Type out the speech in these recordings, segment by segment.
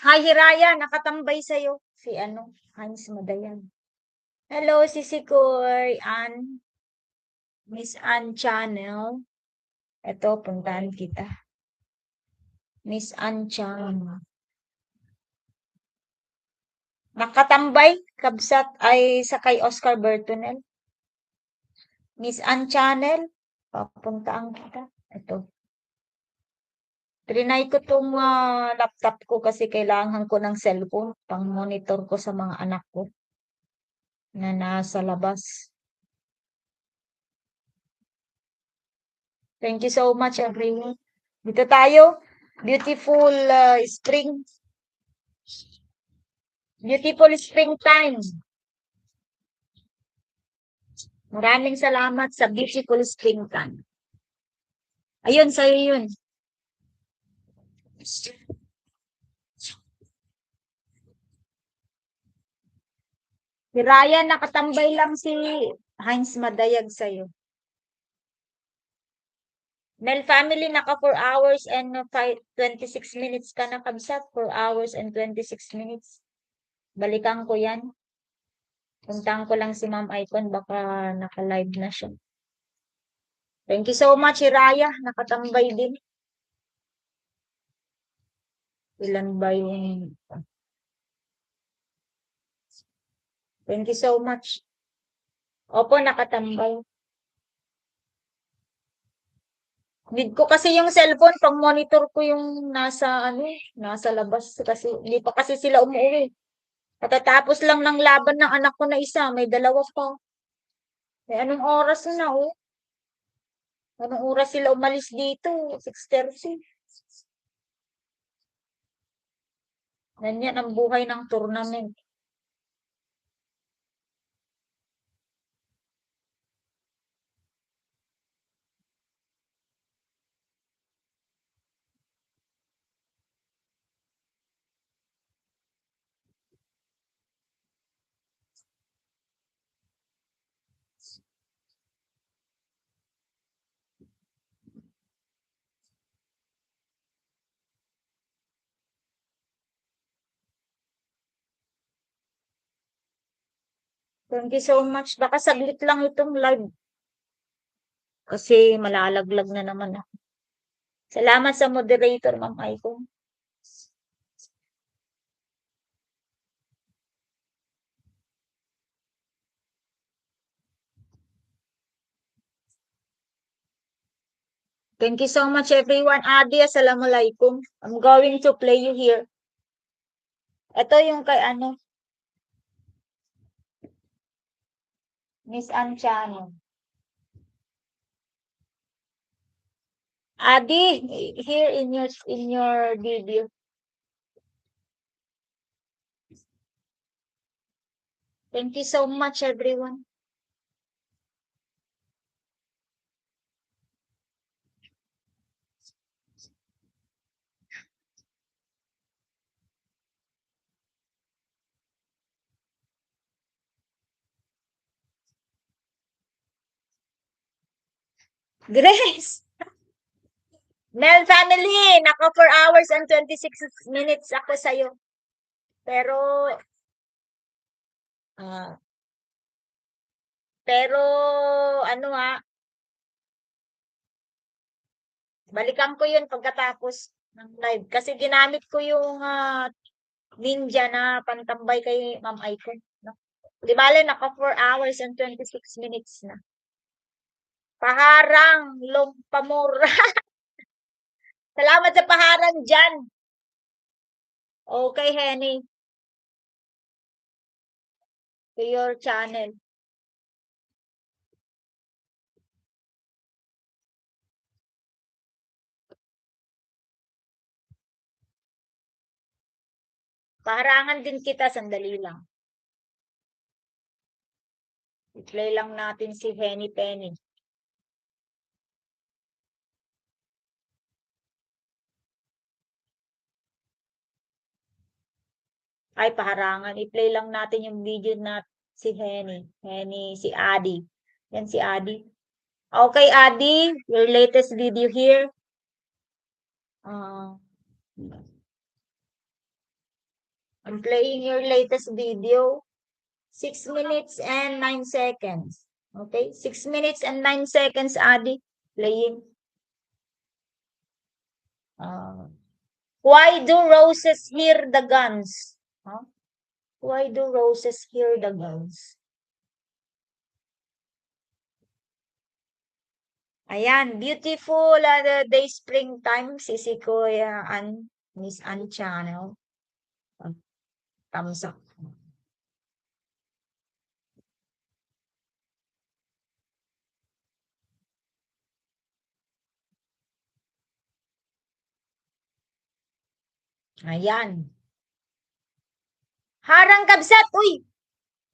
Hi, Hiraya, nakatambay sa'yo. Si ano, Hans Madayan. Hello, si Sikoy, Miss Ann Channel. Ito, puntahan kita. Miss Ann Channel. Nakatambay, kabsat ay sa kay Oscar Bertonel. Miss Ann Channel, papuntaan kita. Ito. Trinay ko tong laptop ko kasi kailangan ko ng cellphone pang monitor ko sa mga anak ko na nasa labas. Thank you so much, everyone. Dito tayo. Beautiful spring. Beautiful springtime. Maraming salamat sa beautiful springtime. Ayun, sa'yo yun. Si Ryan, nakatambay lang si Heinz Madayag sa'yo. Mel family, naka 4 hours and 26 minutes ka na kabsat. 4 hours and 26 minutes. Balikan ko yan. Puntahan ko lang si Ma'am Icon, baka naka-live na siya. Thank you so much, Hiraya. Nakatambay din. Ilan ba yung... Thank you so much. Opo, nakatambay. Need ko kasi yung cellphone pang monitor ko yung nasa labas kasi hindi pa kasi sila umuwi. Katatapos lang ng laban ng anak ko na isa, may dalawa pa. Anong oras na oh? Anong oras sila umalis dito? 6:30. Ganyan ang buhay ng tournament. Thank you so much. Baka saglit lang itong live. Kasi malalaglag na naman ako. Salamat sa moderator, Ma'am Icon. Thank you so much, everyone. Adi, assalamualaikum. I'm going to play you here. Ito yung kay Miss Anchano. Adi, here in your video. Thank you so much, everyone. Grace! Mel family, naka 4 hours and 26 minutes ako sa'yo. Pero, ah, pero, ano balikan ko yun pagkatapos ng live. Kasi ginamit ko yung ninja na pantambay kay Ma'am Icon. No? Di bale, naka 4 hours and 26 minutes na. Paharang, Lompamura. Salamat sa paharang dyan. Okay, Henny. To your channel. Paharangan din kita, sandali lang. I-play lang natin si Henny Penny. Ay, paharangan. I-play lang natin yung video na si Henny. Henny, si Adi. Yan si Adi. Okay, Adi, your latest video here. I'm playing your latest video. 6 minutes and 9 seconds. Okay? 6 minutes and 9 seconds, Adi. Playing. Why do roses hear the guns? Huh? Why do roses hear the guns? Ayan, beautiful day springtime. Sisi Kuya Miss Ann Channel. Thumbs up. Ayan. Harang kabsat. Uy,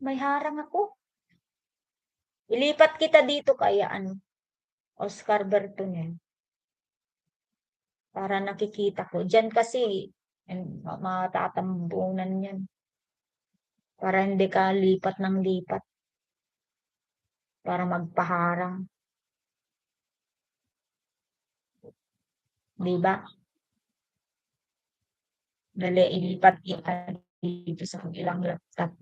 may harang ako. Ilipat kita dito kaya Oscar Bertonel. Para nakikita ko. Diyan kasi, matatambunan yan. Para hindi ka lipat ng lipat. Para magpaharang. Diba? Dali, ilipat kita dito sa kabilang laptop.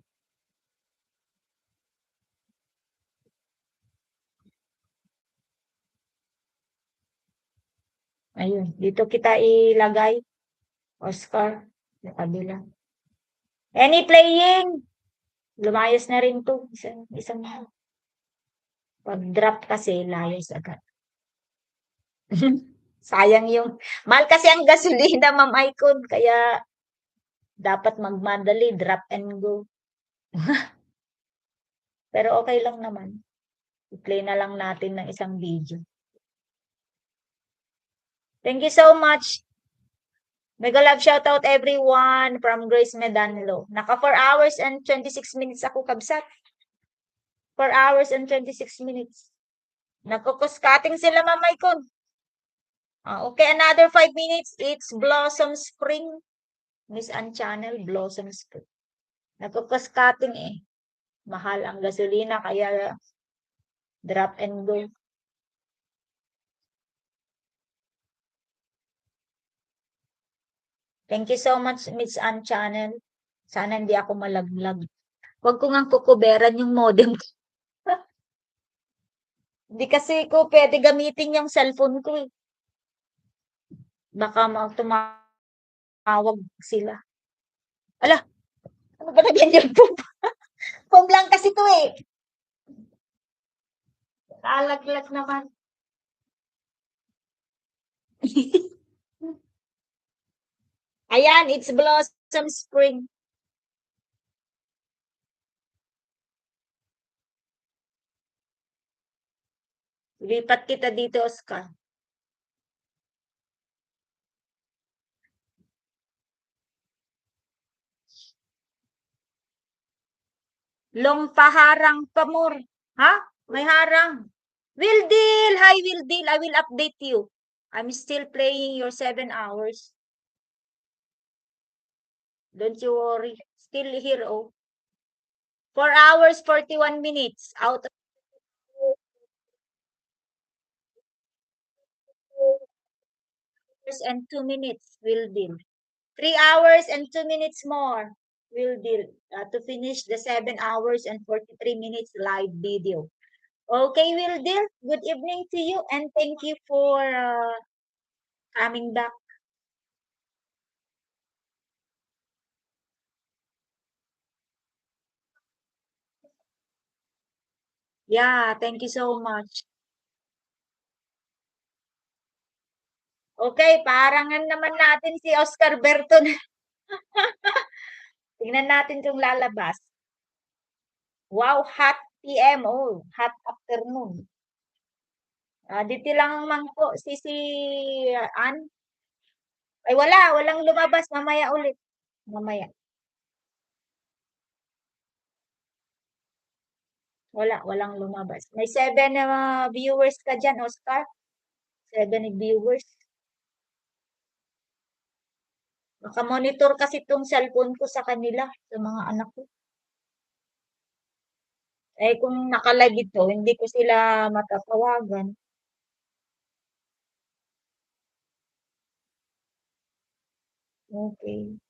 Ayun, dito kita ilagay. Oscar, sa kabila. Any playing? Lumayas na rin to. Isang pag-drop kasi, layas agad. Sayang yung, mahal kasi ang gasolina, Ma'am Icon, kaya dapat magmadali, drop and go. Pero okay lang naman. I-play na lang natin ng isang video. Thank you so much. Mega love shoutout everyone from Grace Medanlo. Naka 4 hours and 26 minutes ako kabsat. 4 hours and 26 minutes. Nagkukuskating sila, Ma'am Icon. Okay, another 5 minutes. It's Blossom Spring. Miss Ann Channel, Blossom Spring. Nagkukuskating eh. Mahal ang gasolina, kaya drop and go. Thank you so much, Miss Ann Channel. Sana hindi ako malaglag. Huwag ko nga kukuberan yung modem ko. Hindi kasi ko pwede gamitin yung cellphone ko eh. Baka tumawag sila. Ala, ano ba na ganyan po? Phone lang kasi to eh. Alaglag naman. Ayan, it's Blossom Spring. Lipat kita dito, Oscar. Long paharang pamor. Ha? May harang. Will deal. Hi, Will deal. I will update you. I'm still playing your 7 hours. Don't you worry. Still here, oh. 4 hours, 41 minutes. Out of and 2 minutes. Will deal. 3 hours and 2 minutes more. Will deal. To finish the 7 hours and 43 minutes live video. Okay, Will deal. Good evening to you and thank you for coming back. Yeah, thank you so much. Okay, parangan naman natin si Oscar Berton. Tingnan natin kung lalabas. Wow, hot PM. Oh, hot afternoon. Dito lang man po si Ann. Ay walang lumabas. Mamaya ulit. Mamaya. Walang lumabas. May 7 viewers ka dyan, Oscar. 7 viewers. Naka-monitor kasi itong cellphone ko sa kanila, sa mga anak ko. Eh kung naka-live ito, hindi ko sila matatawagan. Okay.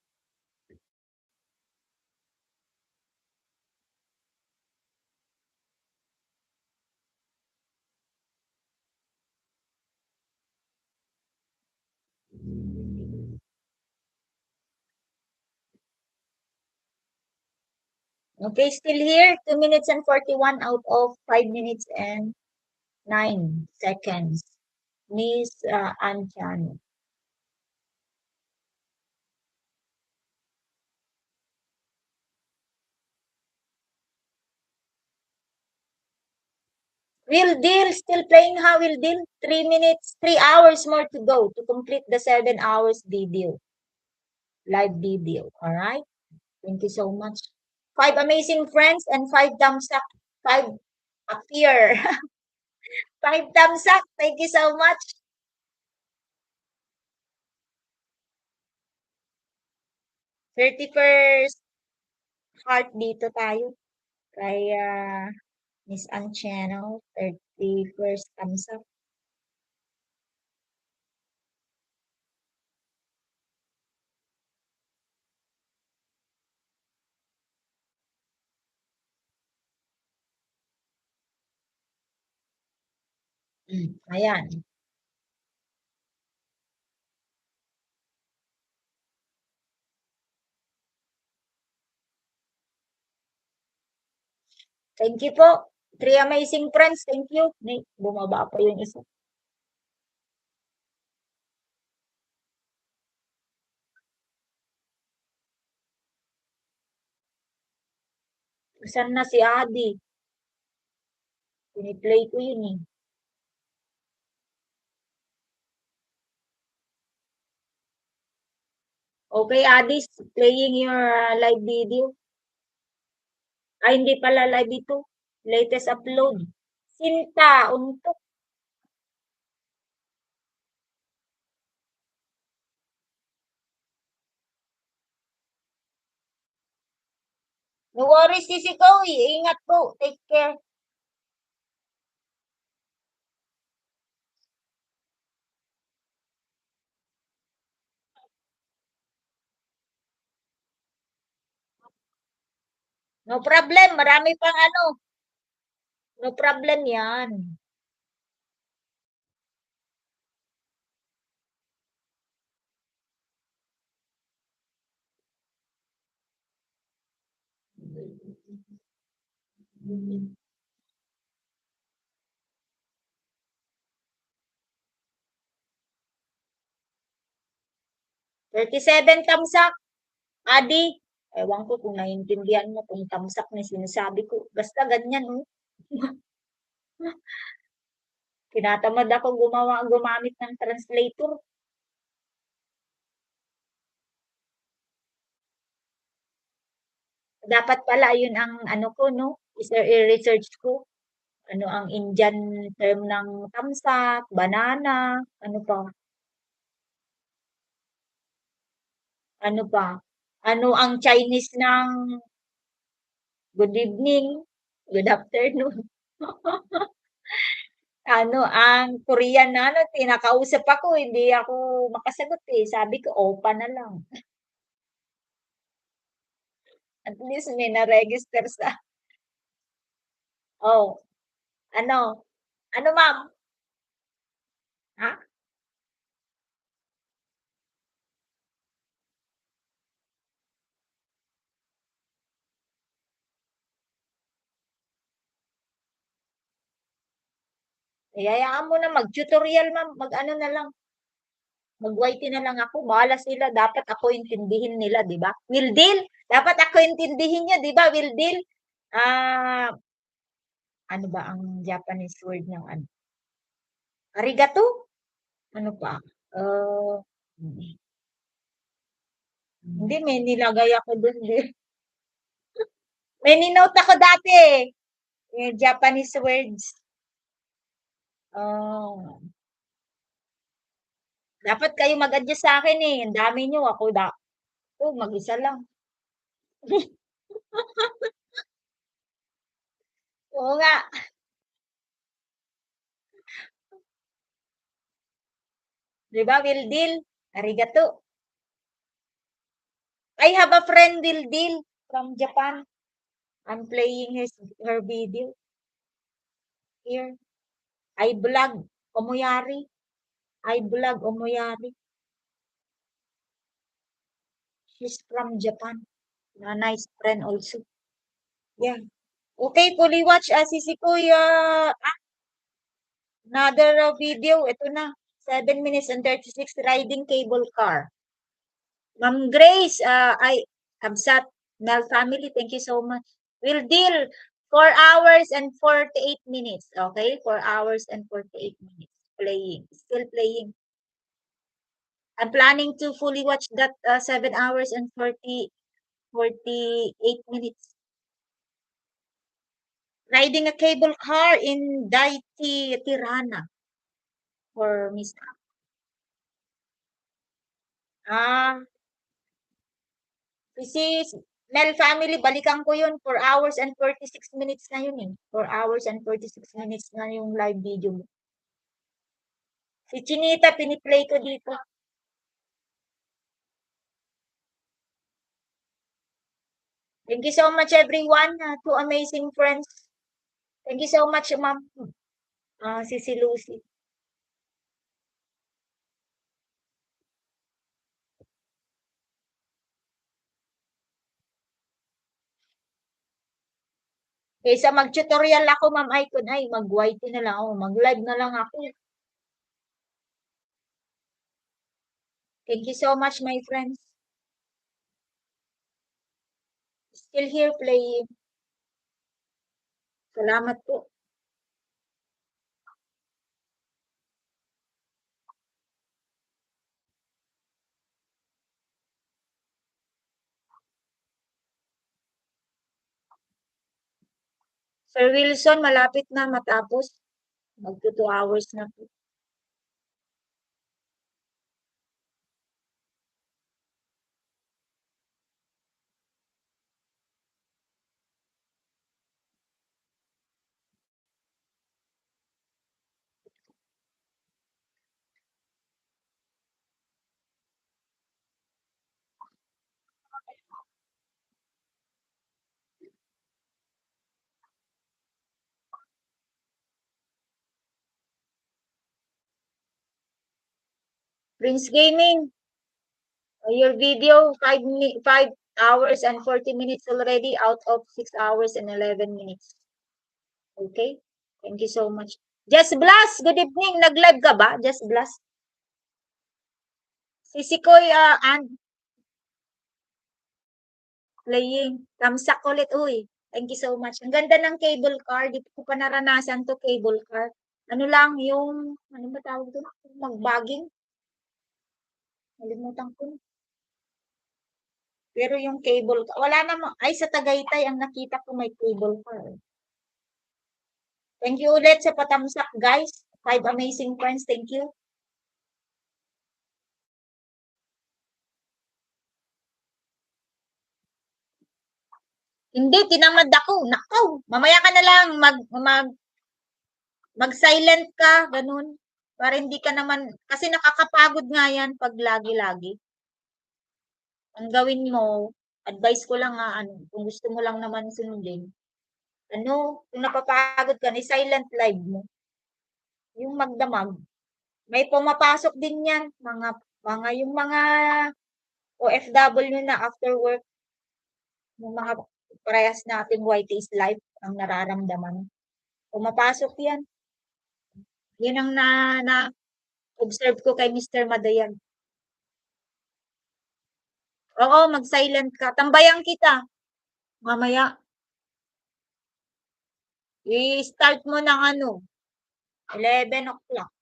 Okay, still here. 2 minutes and 41 out of 5 minutes and 9 seconds. Miss Anchan. Will deal still playing how will deal 3 minutes, 3 hours more to go to complete the 7 hours video, live video. All right. Thank you so much. 5 amazing friends and 5 thumbs up. 5 appear. 5 thumbs up. Thank you so much. 31st heart dito tayo. Kaya Miss Ang Channel, 31st thumbs up. Ayan. Thank you po. 3 amazing friends. Thank you. Bumaba pa yung isa. Saan na si Adi? Piniplay ko yun eh. Okay, Adi, playing your live video. Ay, hindi pala live ito. Latest upload. Sinta, untuk. No worries, sisi ko. Ingat po. Take care. No problem. Marami pang ano. No problem yan. Mm. 37 thumbs up. Adi, ewan ko kung naiintindihan mo kung thumbs up na sinasabi ko. Basta ganyan, oh. Tinatamad ako gumamit ng translator. Dapat pala yun ang ano ko, no? I-research ko. Ano ang Indian term ng tamsak, banana, ano pa? Ano pa? Ano ang Chinese ng good evening, good afternoon? Ano ang Korean na ano, tinakausap ako, hindi ako makasagot eh. Sabi ko, opa na lang. At least may na-register sa, oh, ano? Ano ma'am? Ha? Hayaan mo na mag-tutorial ma'am, mag-ano na lang, mag-YT na lang ako, bahala sila, dapat ako intindihin nila, 'di ba? Will deal, dapat ako intindihin niya, 'di ba? Will deal. Ah, ano ba ang Japanese word ng ano? Arigato? Ano pa? Hmm, hindi may nilagay ako dun, may ninote ako dati eh, yung Japanese words. Oh, dapat kayo mag-adjust sa akin eh, ang dami niyo, ako mag-isa lang. Oo nga, 'di ba, Will deal? Arigato. I have a friend, Will deal, from Japan. I'm playing her video here. I vlog Omoyari. I vlog Omoyari. She's from Japan. A nice friend also. Yeah. Okay, fully watch si Kuya. Another video. Ito na. 7 minutes and 36 riding cable car. Ma'am Grace, I Habsat Mel family, thank you so much. We'll deal 4 hours and 48 minutes. Okay? 4 hours and 48 minutes. Playing. Still playing. I'm planning to fully watch that 7 hours and 48 minutes. Riding a cable car in Daiti, Tirana. For Miss. Ah, si Mel family, balikan ko yun. 4 hours and 46 minutes na yun eh. 4 hours and 46 minutes na yung live video mo. Si Chinita, piniplay ko dito. Thank you so much everyone. Two amazing friends. Thank you so much, ma'am. Si Lucy. Kaysa mag-tutorial ako, ma'am Icon, ay mag-YT na lang ako. Mag-live na lang ako. Thank you so much, my friends. Still here playing. Salamat po. Sir Wilson, malapit na matapos. Magto 2 hours na po. Prince Gaming, your video 5 hours and 40 minutes already out of 6 hours and 11 minutes. Okay? Thank you so much. Just Blast, good evening. Nag-live ka ba? Just Blast. Sisikoy and playing. Tamsak ulit. Uy, thank you so much. Ang ganda ng cable car. Di ko pa naranasan to cable car. Ano lang yung, ano ba tawag doon? Mag-bagging. Nalimutan ko. Pero yung cable car, wala namang, ay sa Tagaytay ang nakita ko may cable car. Thank you ulit sa patamsak, guys. 5 amazing friends. Thank you. Hindi, tinamad ako. Nakaw, mamaya ka na lang mag-silent ka, ganun. Para hindi ka naman, kasi nakakapagod nga yan pag lagi-lagi. Ang gawin mo, advice ko lang nga, ano, kung gusto mo lang naman sundin, ano, kung napapagod ka, silent live mo. Yung magdamag. May pumapasok din yan, yung mga OFW na after work, yung mga parehas natin white is life ang nararamdaman. Pumapasok yan. Yun ang na-observe ko kay Mr. Madayan. Oo, mag-silent ka. Tambayan kita. Mamaya, i-start mo ng ano, 11 o'clock.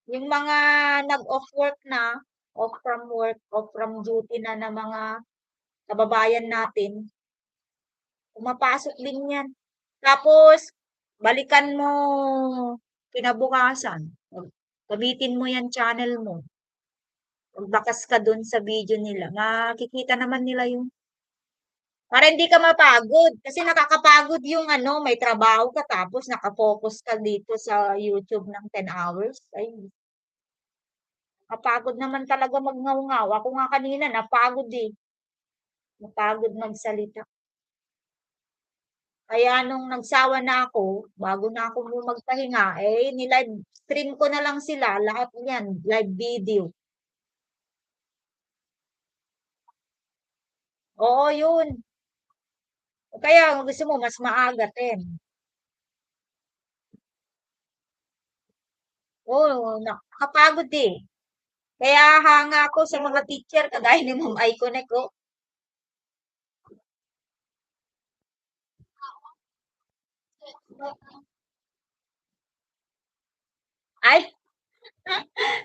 Yung mga nag-off work na, off from work, off from duty na na mga kababayan natin, pumapasok din yan. Tapos, balikan mo kinabukasan. Gamitin mo yan channel mo. Magbakas ka dun sa video nila. Makikita naman nila yung para hindi ka mapagod. Kasi nakakapagod yung ano, may trabaho ka tapos nakafocus ka dito sa YouTube ng 10 hours. Ay, kapagod naman talaga magngaw-ngaw. Ako nga kanina, napagod eh. Napagod magsalita. Kaya nung nagsawa na ako, bago na ako magpahinga, ni-live stream ko na lang sila, lahat yan, live video. Oo, yun. O kaya kung gusto mo mas maaga, 10. Oo, nakakapagod eh. Kaya hanga ako sa mga teacher kagaya ni Ma'am Iconic, oh. Ay,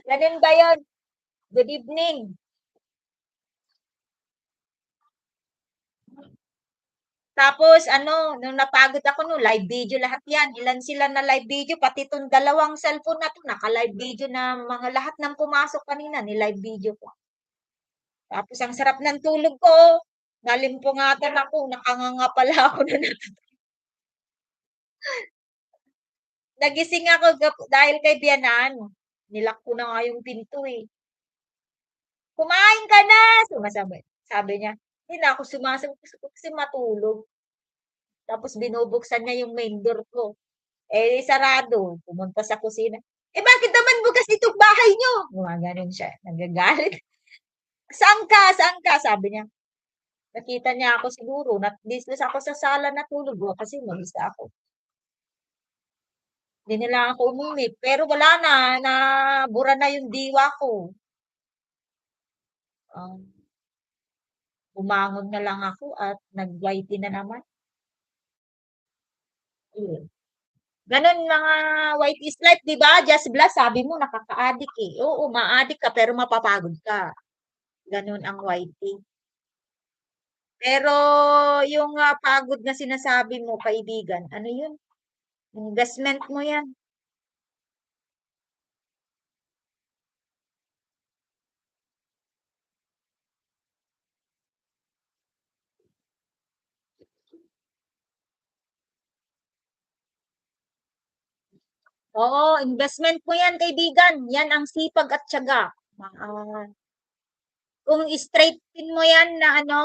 ganun ba yun? Good evening. Tapos ano, nung napagod ako no, live video lahat yan. Ilan sila na live video, pati itong dalawang cellphone na to, naka-live video na mga lahat ng pumasok kanina, ni live video ko. Tapos ang sarap ng tulog ko, nalimpungatan ako, nakanganga pala ako na nagising ako dahil kay Bianan. Nilak ko na nga yung pinto eh. Kumain ka na! Sumasabi. Sabi niya, hindi na ako sumasagot kasi matulog. Tapos binubuksan niya yung main door ko. Eh, sarado. Pumunta sa kusina. Eh, bakit naman bukas itong bahay niyo? Gumaganon siya. Nagagalit. Saan ka? Saan ka? Sabi niya. Nakita niya ako siguro. Dismiss ako sa sala natulog. Kasi mag-isa ako. Hindi nila ako umuwi. Pero wala na. Nabura na yung diwa ko. Um, Bumangon na lang ako at nag-whitey na naman. Ayun. Ganon mga white is life, di ba? Just Blast, sabi mo, nakaka-addict eh. Oo, ma-addict ka pero mapapagod ka. Ganon ang whitey. Pero yung pagod na sinasabi mo, kaibigan, ano yun? Investment mo yan. Oo, investment mo yan, kaibigan. Yan ang sipag at tiyaga. Kung straight pin mo yan na ano,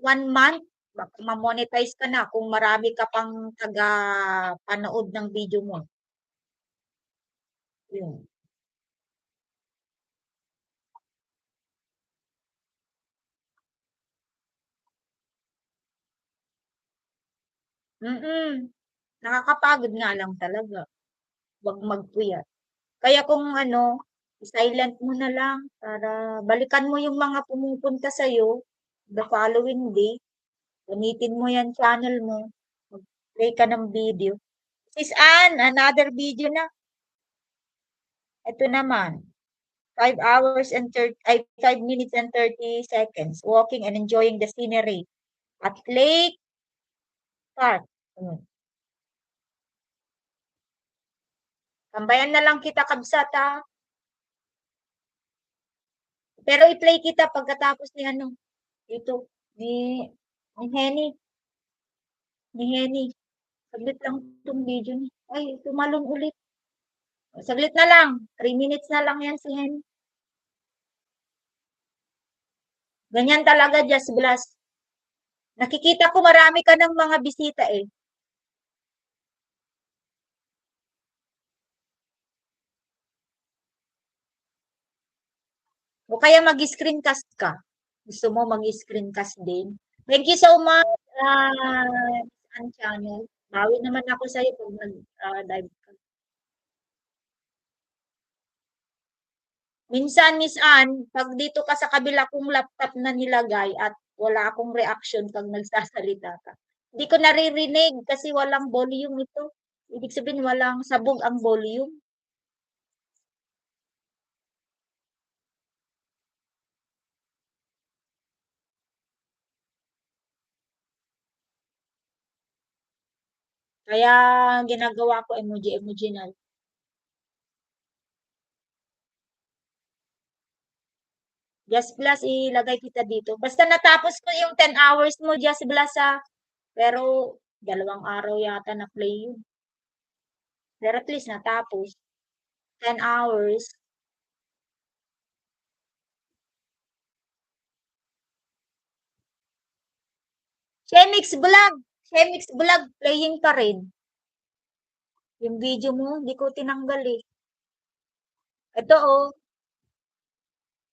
1 month, baka ma-monetize ka na kung marami ka pang taga-panood ng video mo. Yun. Mm. Nakakapagod nga lang talaga. Huwag magpuyat. Kaya kung ano, silent mo na lang para balikan mo yung mga pumupunta sa'yo the following day. Gamitin mo yan channel mo. Mag-play ka ng video. Sis Ann, another video na. Ito naman. 5 hours and 30, 5 minutes and 30 seconds. Walking and enjoying the scenery at Lake Park. Hmm. Tambayan na lang kita kabsat ha. Pero i-play kita pagkatapos ni ano, ito, ni, ni Henny, ni Henny. Saglit lang itong video niya. Ay, tumalon ulit. Saglit na lang. 3 minutes na lang yan si Henny. Ganyan talaga, Just Blast. Nakikita ko marami ka ng mga bisita eh. O kaya mag-screencast ka. Gusto mo mag-screencast din. Thank you so much, Ann Channel. Bawi naman ako sa'yo pag nag-live ka. Minsan, Miss Ann, pag dito ka sa kabila kong laptop na nilagay at wala akong reaction pag nagsasalita ka. Hindi ko naririnig kasi walang volume ito. Ibig sabihin, walang sabog ang volume. Kaya ginagawa ko emoji-emoji na. Just Plus, ilagay kita dito. Basta natapos ko yung 10 hours mo, Just Plus ha. Pero, 2 araw yata na play yun. Pero at least natapos. 10 hours. Shemix Vlog. Shemix Vlog, playing pa rin. Yung video mo, hindi ko tinanggal eh. Ito oh,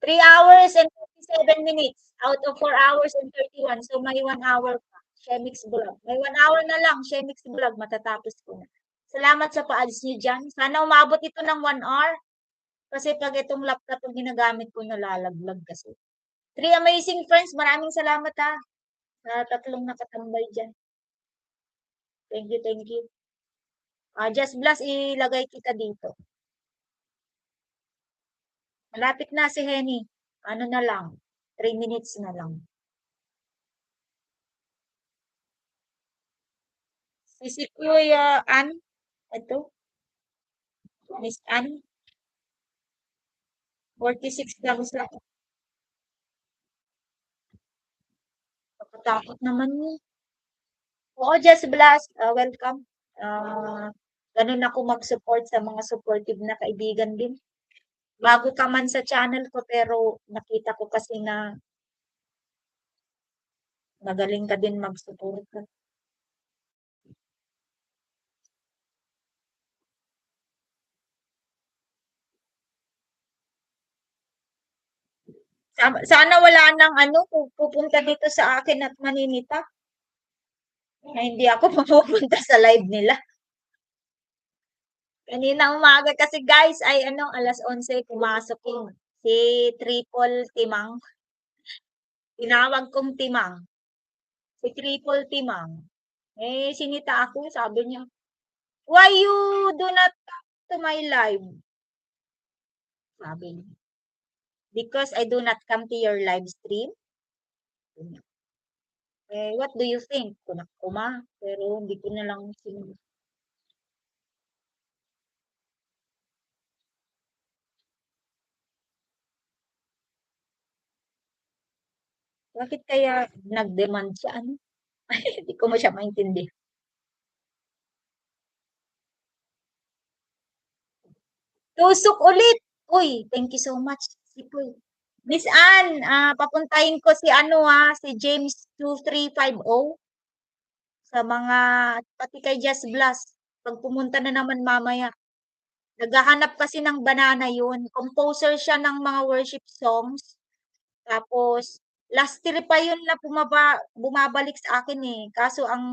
3 hours and 57 minutes out of 4 hours and 31. So may 1 hour pa. Shemix Vlog. May 1 hour na lang, Shemix Vlog, matatapos ko na. Salamat sa pa-ads niyo dyan. Sana umabot ito ng 1 hour. Kasi pag itong laptop ang ginagamit ko, nalalaglag kasi. 3 amazing friends, maraming salamat ha. Sa tatlong nakatambay dyan. Thank you, thank you. Just Blast, ilagay kita dito. Malapit na si Henny. Ano na lang, 3 minutes na lang. Si Kuya Ann, ito, Miss Ann, 46 lang sa Nakatakot naman yun. Oo, Just Blast, welcome. Ganun ako mag-support sa mga supportive na kaibigan din. Bago ka man sa channel ko, pero nakita ko kasi na magaling ka din mag-support. Sana wala nang ano, pupunta dito sa akin at maninita. Na hindi ako mapupunta sa live nila. Kanina umaga kasi guys, ay ano, 11:00 pumasok yung si Triple Timang. Tinawag kong Timang. Si Triple Timang. Sinita ako, sabi niya, why you do not come to my live? Sabi niya. Because I do not come to your live stream. What do you think? Kunak kuma, pero hindi ko na lang sinabi. Bakit kaya nag-demand siya? Ano? Hindi ko mo siya maintindihan. Tusok ulit! Uy, thank you so much. Sipoy. Miss Ann, papuntahin ko si ano si James 2350 sa mga, pati kay Just Blast. Pag pumunta na naman mamaya. Naghahanap kasi ng banana yun. Composer siya ng mga worship songs. Tapos, last year pa yun na bumabalik sa akin eh. Kaso ang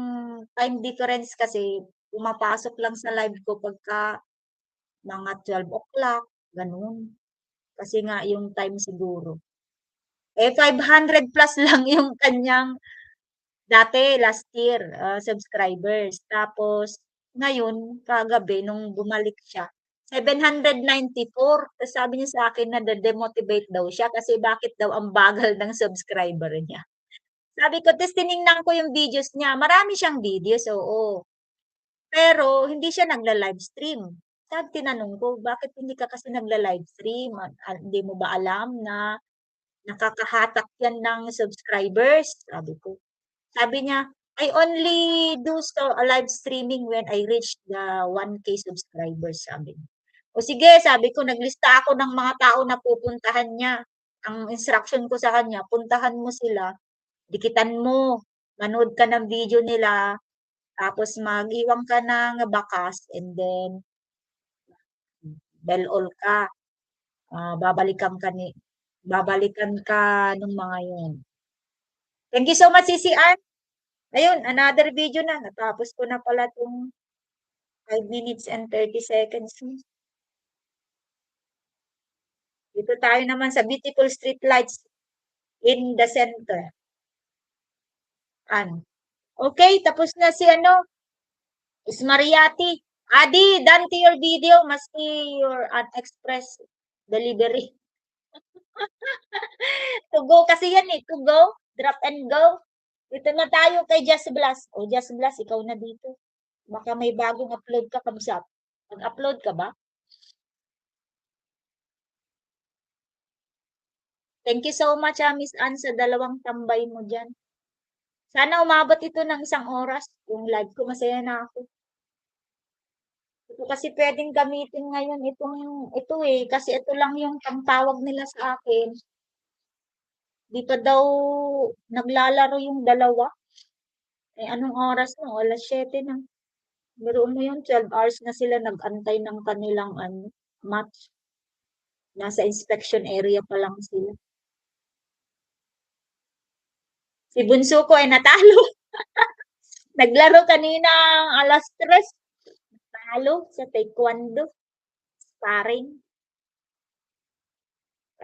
time difference kasi, pumapasok lang sa live ko pagka mga 12 o'clock, ganun. Kasi nga yung time siguro. 500 plus lang yung kanyang dati, last year, subscribers. Tapos, ngayon, kagabi, nung bumalik siya, 794. Tapos sabi niya sa akin na demotivate daw siya kasi bakit daw ang bagal ng subscriber niya. Sabi ko, tapos tinignan ko yung videos niya. Marami siyang videos, oo. Pero, hindi siya nagla-live stream. Sabi, tinanong ko, bakit hindi ka kasi nagla-live stream? Hindi mo ba alam na nakakahatak yan ng subscribers? Sabi ko. Sabi niya, I only do live streaming when I reach the 1K subscribers, sabi niya. O sige, sabi ko, naglista ako ng mga tao na pupuntahan niya. Ang instruction ko sa kanya, puntahan mo sila, dikitan mo, manood ka ng video nila, tapos mag-iwan ka ng bakas, and then, bell all ka. Babalikan ka babalikan ka ng mga yun. Thank you so much, CCR. Ayun, another video na. Natapos ko na pala itong 5 minutes and 30 seconds. Dito tayo naman sa beautiful street lights in the center. Okay, tapos na si Ismariati. Adi, done to your video. Maski your express delivery. To go kasi yan eh. To go, drop and go. Dito na tayo kay Just Blast. O, Just Blast, ikaw na dito. Baka may bagong upload ka, kamsap. Mag-upload ka ba? Thank you so much, Miss Ann, sa dalawang tambay mo dyan. Sana umabot ito ng 1 oras. Yung live ko, masaya na ako. Ito kasi pwedeng gamitin ngayon ito eh. Kasi ito lang yung pangtawag nila sa akin. Di pa daw naglalaro yung dalawa. Anong oras na? 7:00 na. Meron mo yun, 12 hours na sila nag-antay ng kanilang match. Nasa inspection area pa lang sila. Si Bunso ko ay natalo. Naglaro kanina alas 3, talo sa taekwondo, sparring.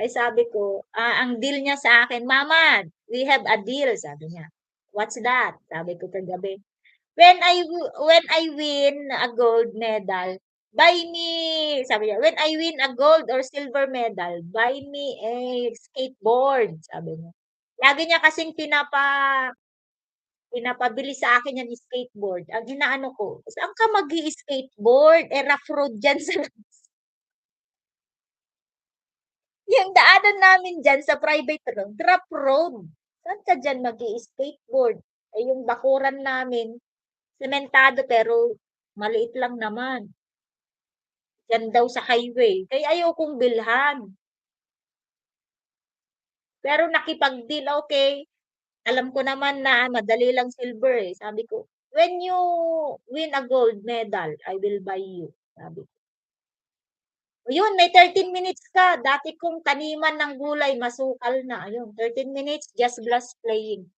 Ay sabi ko, ang deal niya sa akin, "Mama, we have a deal," sabi niya. "What's that?" Sabi ko kagabi. When I win a gold medal, buy me," sabi niya, "When I win a gold or silver medal, buy me a skateboard," sabi niya. Lagi niya kasing pinapabili sa akin yan skateboard. Ang inaano ko, "Saan ka mag-i-skateboard, eh, rough road diyan sa yung daanan namin diyan sa private road, rough road. Saan ka diyan mag-i-skateboard? Eh, yung bakuran namin sementado pero maliit lang naman, diyan daw sa highway, kaya ayokong bilhan." Pero nakipag-deal, okey, alam ko naman na madali lang silver, eh, sabi ko, "When you win a gold medal, I will buy you," sabi ko. Yun, may 13 minutes ka, dati kong taniman ng gulay masukal na, ayun 13 minutes just blast playing.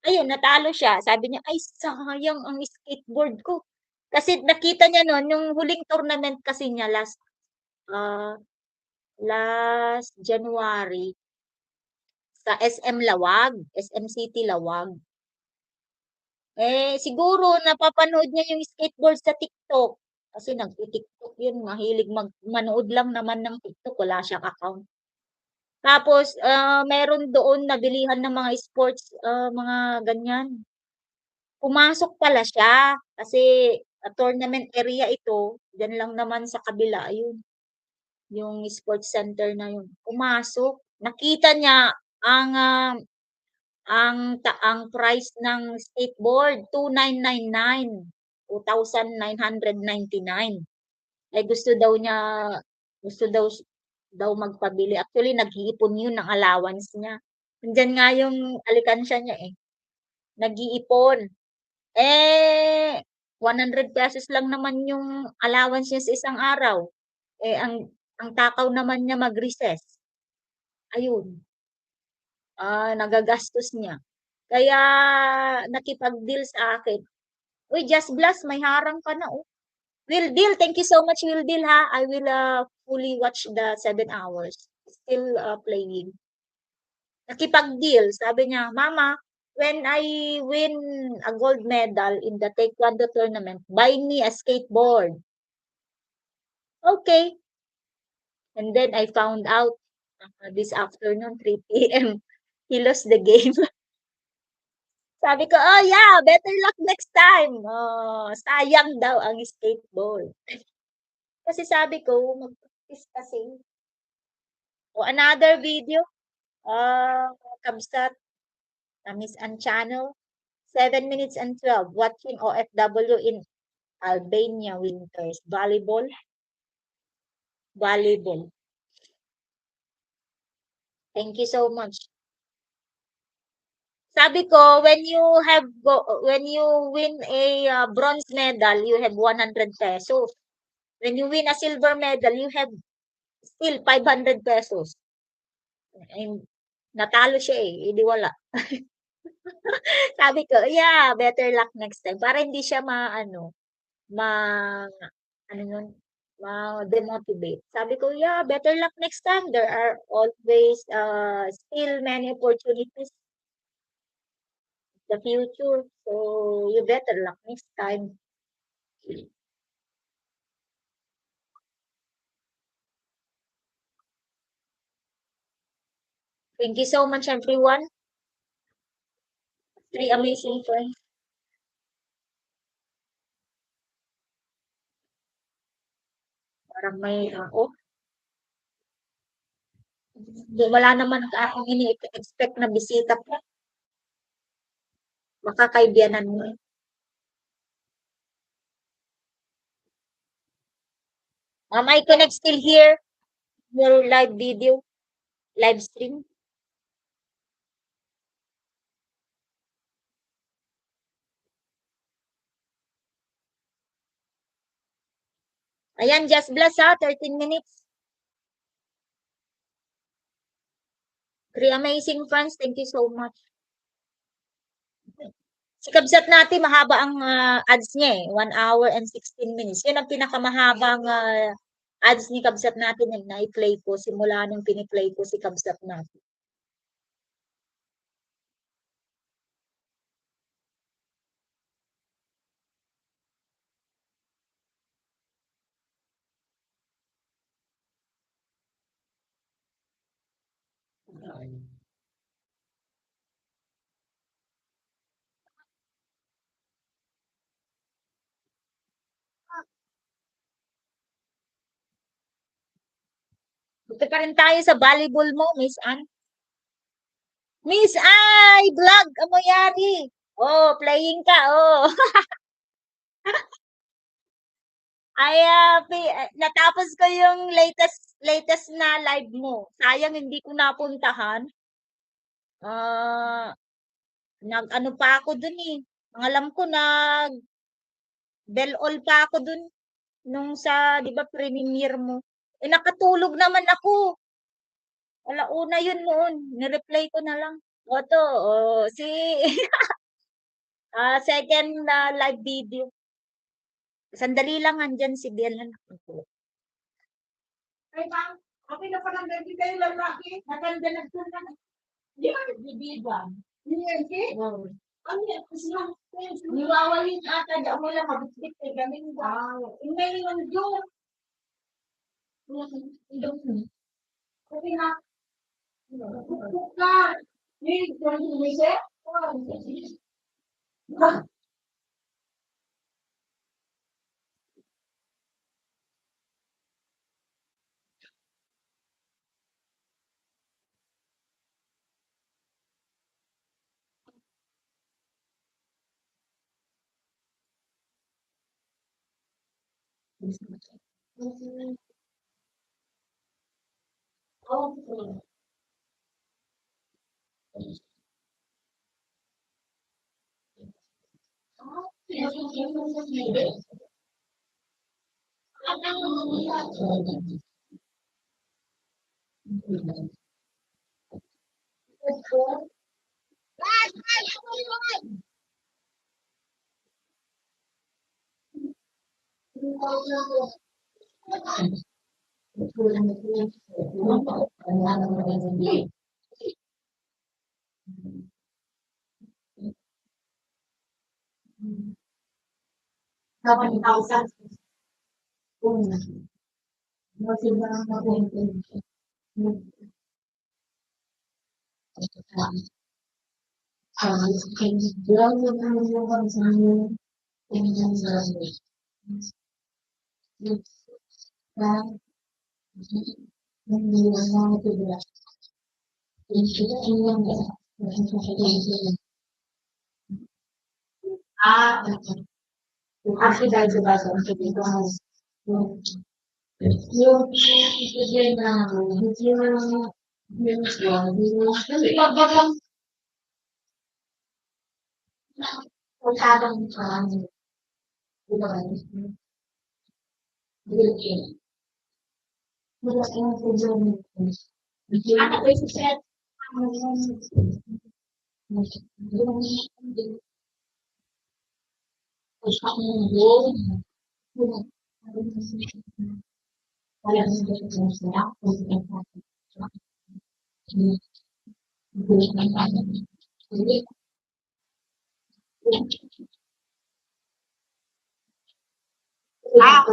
Ayun natalo siya, sabi niya, "Ay sayang ang skateboard ko." Kasi nakita niya nun yung huling tournament kasi niya ah, last January sa SM Lawag, SM City Lawag. Eh, siguro napapanood niya yung skateboard sa TikTok, kasi nagti-TikTok yun, mahilig manood lang naman ng TikTok, wala siyang account. Tapos, meron doon na bilihan ng mga sports, mga ganyan. Pumasok pala siya kasi, tournament area ito, diyan lang naman sa kabila ayun, yung sports center na yun. Pumasok, nakita niya ang, ang price ng skateboard 2,999, 2,999. Eh, gusto daw magpabili. Actually, nag-iipon yun ng allowance niya. Nandiyan nga yung alikansya niya, eh, nag-iipon. Eh, ₱100 lang naman yung allowance niya sa isang araw. Eh, ang takaw naman niya mag-recess, ayun, nagagastos niya. Kaya nakipag-deal sa akin, "Uy, Just Blast may harang ka na, oh." Will Deal, thank you so much, Will Deal, ha. I will, fully watch the 7 hours. Still, playing. Nakipag-deal, sabi niya, "Mama, when I win a gold medal in the taekwondo tournament, buy me a skateboard." Okay. And then I found out, this afternoon, 3 p.m., he lost the game. Sabi ko, "Oh, yeah, better luck next time." Oh, sayang daw ang skateboard. Kasi sabi ko mag-practice kasi. O another video, Kabsat, Miss Ann channel, 7 minutes and 12, watching OFW in Albania winters, volleyball. Thank you so much. Sabi ko, when you win a, bronze medal, you have 100 pesos. When you win a silver medal, you have still 500 pesos. And natalo siya, eh, eh, di wala. Sabi ko, "Yeah, better luck next time." Para hindi siya maano, ma ano yun, ma-demotivate. Sabi ko, "Yeah, better luck next time. There are always, still many opportunities in the future. So, you better luck next time." Thank you so much, everyone. 3 amazing friends. Parang may, wala naman akong ini-expect na bisita pa. Baka kaibiyanan mo. I connect still here, your live video, live stream. Ayan, Just Bless, ha, 13 minutes. 3 amazing friends, thank you so much. Si Kabsat natin mahaba ang, ads niya, 1 hour and 16 minutes. 'Yun ang pinakamahabang, ads ni Kabsat natin na nai-play ko simula nung pini-play ko si Kabsat natin. Dito pa rin tayo sa volleyball mo, Miss Ann. Miss Ay, vlog ang mangyari. Oh, playing ka, oh. Ay, natapos ko yung latest na live mo. Sayang hindi ko napuntahan. Ah, nag-ano pa ako dun eh. Ang alam ko bell all pa ako dun nung sa, 'di ba, premiere mo. Eh, nakatulog naman ako. Alauna yun noon, ni-reply ko na lang. O 'to, second na live video. Sandali lang, andiyan si Biel. Ay, ma'am, okay na palang ready kayo lalaki. Maganda na po na. Di ba nagbibigan? Hindi, oo. Ano yan? Kasi lang, niwawalin ata, di mo lang mabitbit kay galing ba? May lang yun. Okay na. Bukok ka. Hindi, may set? Okay. Kapag thousand. Ah, actually, dahil sa basa, ang sabi ko, yung bigay na, yung pagkakang ano ko yung set? Ah,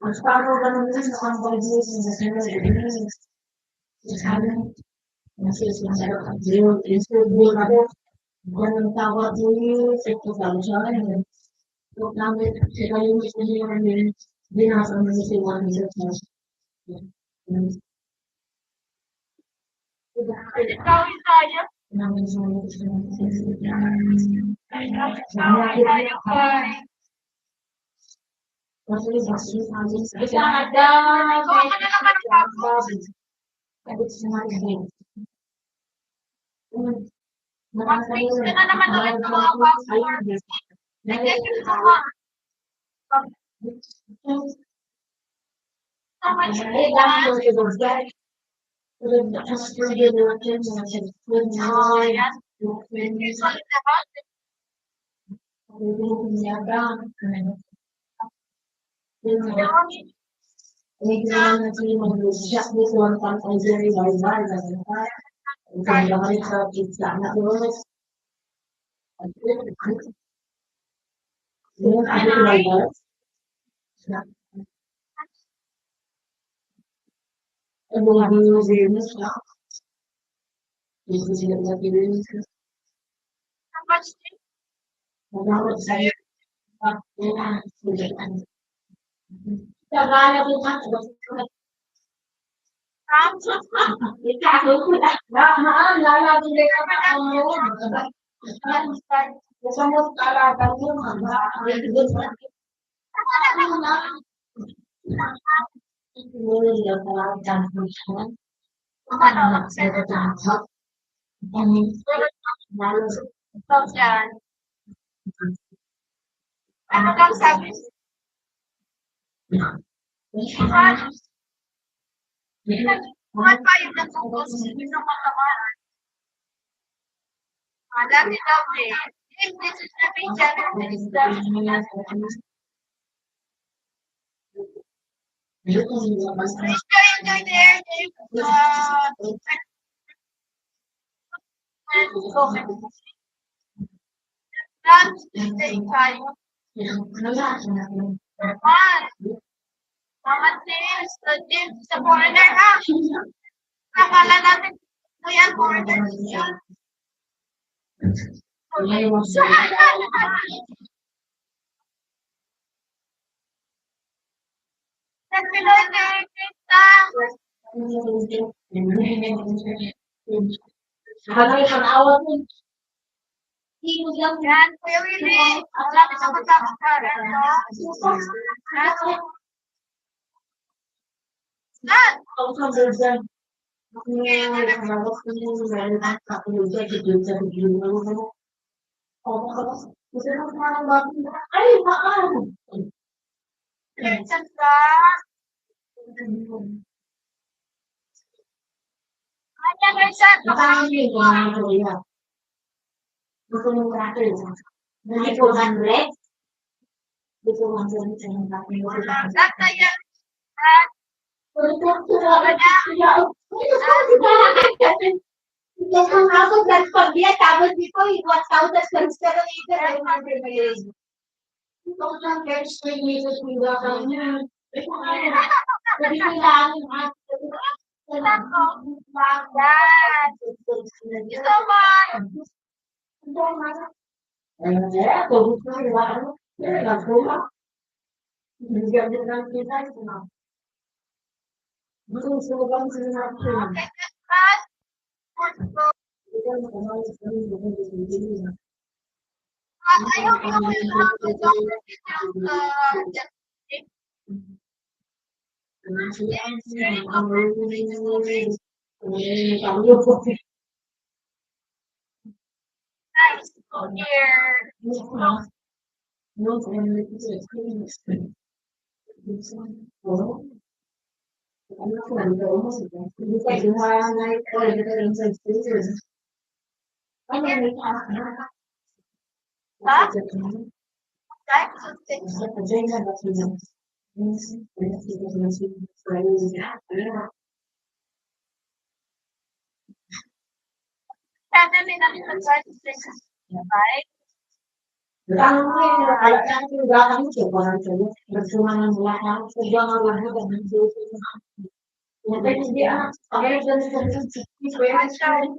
Mas parang ganun din ang pag-ibig na sinasabi. Sabi, nasisira ang Diyos, isipin ako, ganun tawag niyo, ito sa siya, huwag namin sila yung isipin namin, binasa mo si Juan sa namin sa kasi kasi namin sa kabit sa mga Mag-fix ka na naman ulit ng mga password. Nag-get mo nga. So much data. Oh, yan. Usually naman, so much yan. Ano lang sabi? Buwan pa yung nag-focus ng matamaan. Dati daw eh. If this is the main channel, this is the please join there. That's the same time. Mga teams, the teams, sa foreigner ha. Nakala natin, yan, foreigner siya. Nagpiloy na yung kita. Yan, Kuya Willie. Malapit sa matapos ka. Yan. Yan ka. Ayan, Richard. Data yan. Tapos dito, 1,000 plus ka lang ito. Ito lang, guys, may minutes nila kanya. Sabi ko lang, Yan. So much. Okay, ayaw ko nice. Here. Huh? Channel nila sa right? Tangan mo yun, nakala ka yung gata mo siya, parang sa'yo. Nagsumanan mo lang ako, sa gata mo lang, nagsumanan mo lang. Nagay, hindi ah, pagay dyan sa hindi ko yan siya. Ang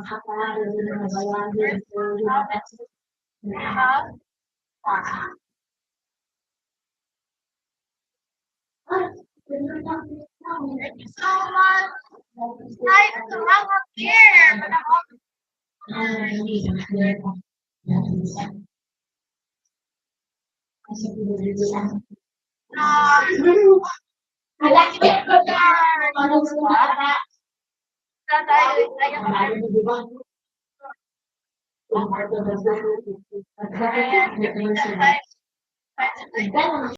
hapa, Thank you so much. Hi, ito lang up here. Ano?